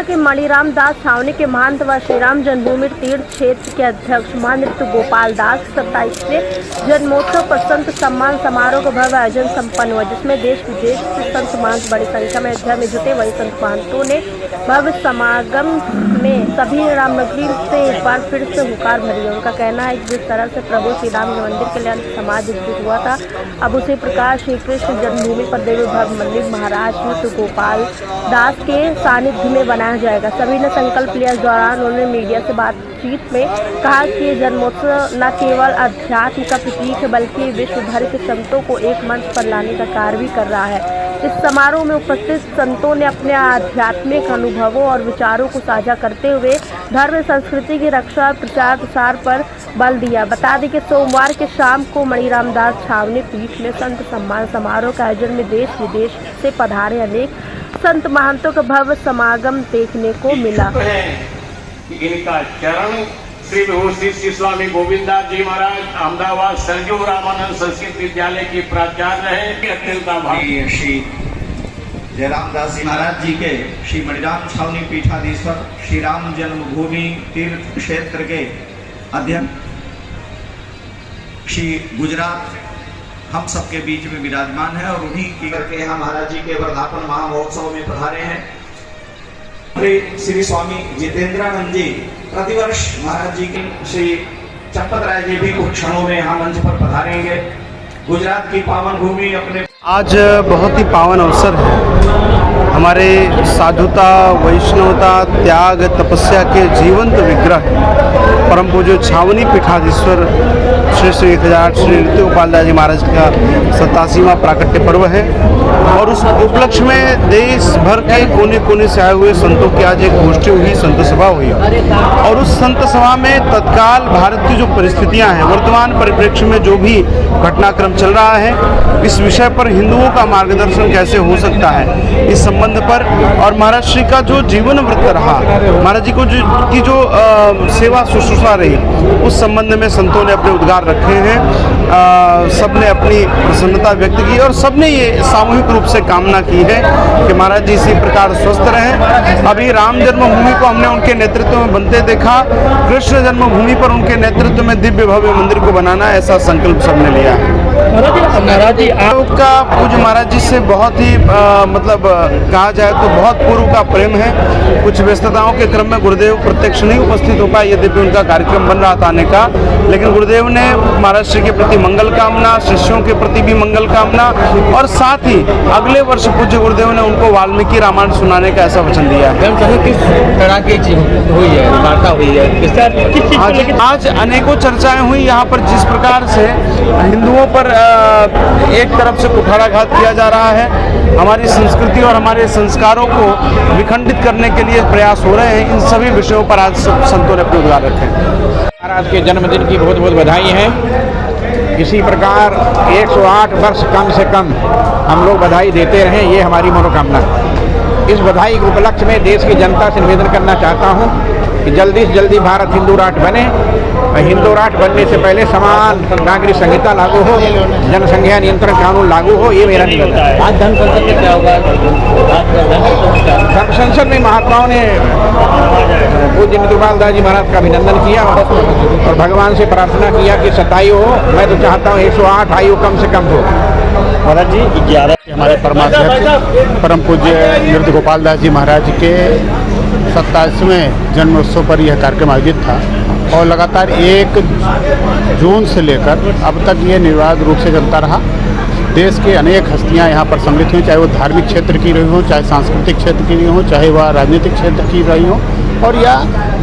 के मणिराम दास छावनी के महंत व श्रीराम जन्मभूमि तीर्थ क्षेत्र के अध्यक्ष महानृत्य गोपाल दास 27वें जन्मोत्सव पर संत सम्मान समारोह का भव्य आयोजन संपन्न हुआ, जिसमें देश विदेश से संत महंत बड़ी संख्या में अयोध्या में जुटे। वही संत महंतों ने भव्य समागम में सभी रामनगरी से एक बार फिर से हुकार भरी है। उनका कहना है कि जिस तरह से प्रभु श्री राम के मंदिर के लिए समाज एकजुट हुआ था, अब उसी प्रकार श्री कृष्ण जन्मभूमि पर देवी भव्य मंदिर महाराज नृत्य गोपाल दास के सानिध्य में बनाया जाएगा। सभी ने संकल्प लिया। इस दौरान उन्होंने मीडिया से बातचीत में कहा कि ये जन्मोत्सव न केवल अध्यात्म का प्रतीक है, बल्कि विश्व भर के संतों को एक मंच पर लाने का कार्य भी कर रहा है। इस समारोह में उपस्थित संतों ने अपने आध्यात्मिक अनुभवों और विचारों को साझा करते हुए धर्म संस्कृति की रक्षा और प्रचार प्रसार पर बल दिया। बता दें कि सोमवार के शाम को मणिराम दास छावनी पीठ में संत सम्मान समारोह का आयोजन में देश विदेश से पधारे अनेक संत महंतों का भव्य समागम देखने को मिला। इनका चरण श्री श्री स्वामी गोविंदास जी महाराज अहमदाबाद सरजू रामानंद संस्कृत विद्यालय के प्राचार्य है। अत्यंत श्री जयरामदास जी महाराज जी के श्री मणिराम छावनी पीठाधीश्वर श्री राम जन्मभूमि तीर्थ क्षेत्र के अध्यक्ष श्री गुजरात हम सबके बीच में विराजमान है और उन्हीं की करके यहाँ महाराज जी के वर्धापन महामहोत्सव में पधारे हैं। श्री स्वामी जितेंद्रानंद जी प्रतिवर्ष महाराज जी के श्री चंपत राय जी भी कुछ क्षणों में यहाँ मंच पर पधारेंगे। गुजरात की पावन भूमि अपने आज बहुत ही पावन अवसर है। हमारे साधुता, वैष्णवता, त्याग, तपस्या के जीवंत विग्रह परम पूज्य छावनी पीठाधीश्वर श्री श्री 1008 श्री नृत्य गोपाल दास जी महाराज का 87वां प्राकट्य पर्व है और उस उपलक्ष्य में देश भर के कोने कोने से आए हुए संतों की आज एक गोष्ठी हुई, संत सभा हुई और उस संत सभा में तत्काल भारत की जो परिस्थितियां हैं, वर्तमान परिप्रेक्ष्य में जो भी घटनाक्रम चल रहा है, इस विषय पर हिंदुओं का मार्गदर्शन कैसे हो सकता है, इस संबंध पर और महाराज श्री का जो जीवन वृत्त रहा, महाराज जी को जो सेवा शुश्रूषा रही, उस संबंध में संतों ने अपने उद्गार रखे हैं। सबने अपनी प्रसन्नता व्यक्त की और सबने ये सामूहिक रूप से कामना की है कि महाराज जी इसी प्रकार स्वस्थ रहें। अभी राम जन्मभूमि को हमने उनके नेतृत्व में बनते देखा, कृष्ण जन्मभूमि पर उनके नेतृत्व में दिव्य भव्य मंदिर को बनाना, ऐसा संकल्प सबने लिया है। महाराज जी आपका पूज्य महाराज जी से बहुत ही मतलब कहा जाए तो बहुत पूर्व का प्रेम है। कुछ व्यस्तताओं के क्रम में गुरुदेव प्रत्यक्ष नहीं उपस्थित हो पाए, यद्यपि उनका कार्यक्रम बन रहा था आने का, लेकिन गुरुदेव ने महाराज श्री के प्रति मंगल कामना, शिष्यों के प्रति भी मंगल कामना और साथ ही अगले वर्ष पूज्य गुरुदेव ने उनको वाल्मीकि रामायण सुनाने का ऐसा वचन दिया है। किस तरह की हुई है, वार्ता हुई है? आज अनेकों चर्चाएं हुई यहाँ पर। जिस प्रकार से हिंदुओं पर एक तरफ से कुठाराघात किया जा रहा है, हमारी संस्कृति और हमारे संस्कारों को विखंडित करने के लिए प्रयास हो रहे हैं, इन सभी विषयों पर आज संतों ने अपने उद्गार रखे। महाराज के जन्मदिन की बहुत बहुत बधाई है। इसी प्रकार 108 वर्ष कम से कम हम लोग बधाई देते रहें, ये हमारी मनोकामना है। इस बधाई के उपलक्ष्य में देश की जनता से निवेदन करना चाहता हूँ कि जल्दी से जल्दी भारत हिंदू राष्ट्र बने। हिंदू राष्ट्र बनने से पहले समान नागरिक संहिता लागू हो, जनसंख्या नियंत्रण कानून लागू हो, ये मेरा निवेदन है। आज धर्म संसद में क्या होगा? धर्म संसद में महात्माओं ने पूज्य नृत्य गोपाल दास जी महाराज का अभिनंदन किया और भगवान से प्रार्थना किया कि 27 हो, मैं तो चाहता हूँ 108 आयु कम से कम हो। महाराज जी 11 हमारे परमाध्यक्ष परम पूज्य नृत्य गोपाल दास जी महाराज के 27वें जन्मोत्सव पर यह कार्यक्रम आयोजित था और लगातार 1 जून से लेकर अब तक ये निर्विवाद रूप से चलता रहा। देश के अनेक हस्तियां यहाँ पर सम्मिलित हुई, चाहे वो धार्मिक क्षेत्र की रही हो, चाहे सांस्कृतिक क्षेत्र की रही हो, चाहे वह राजनीतिक क्षेत्र की रही हो और या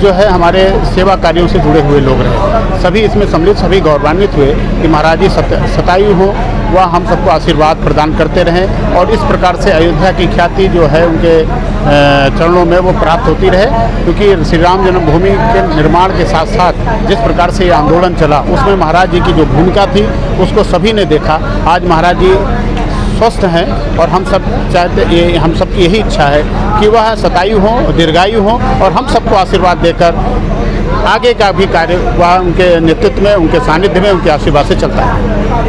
जो है हमारे सेवा कार्यों से जुड़े हुए लोग रहे, सभी इसमें सम्मिलित, सभी गौरवान्वित हुए कि महाराज जी शतायु हो, वह हम सबको आशीर्वाद प्रदान करते रहें और इस प्रकार से अयोध्या की ख्याति जो है उनके चरणों में वो प्राप्त होती रहे, क्योंकि श्री राम जन्मभूमि के निर्माण के साथ साथ जिस प्रकार से ये आंदोलन चला उसमें महाराज जी की जो भूमिका थी उसको सभी ने देखा। आज महाराज जी स्वस्थ हैं और हम सब चाहते, ये हम सबकी यही इच्छा है कि वह शतायु हो, दीर्घायु हो और हम सबको आशीर्वाद देकर आगे का भी कार्य वह उनके नेतृत्व में, उनके सानिध्य में, उनके आशीर्वाद से चलता है।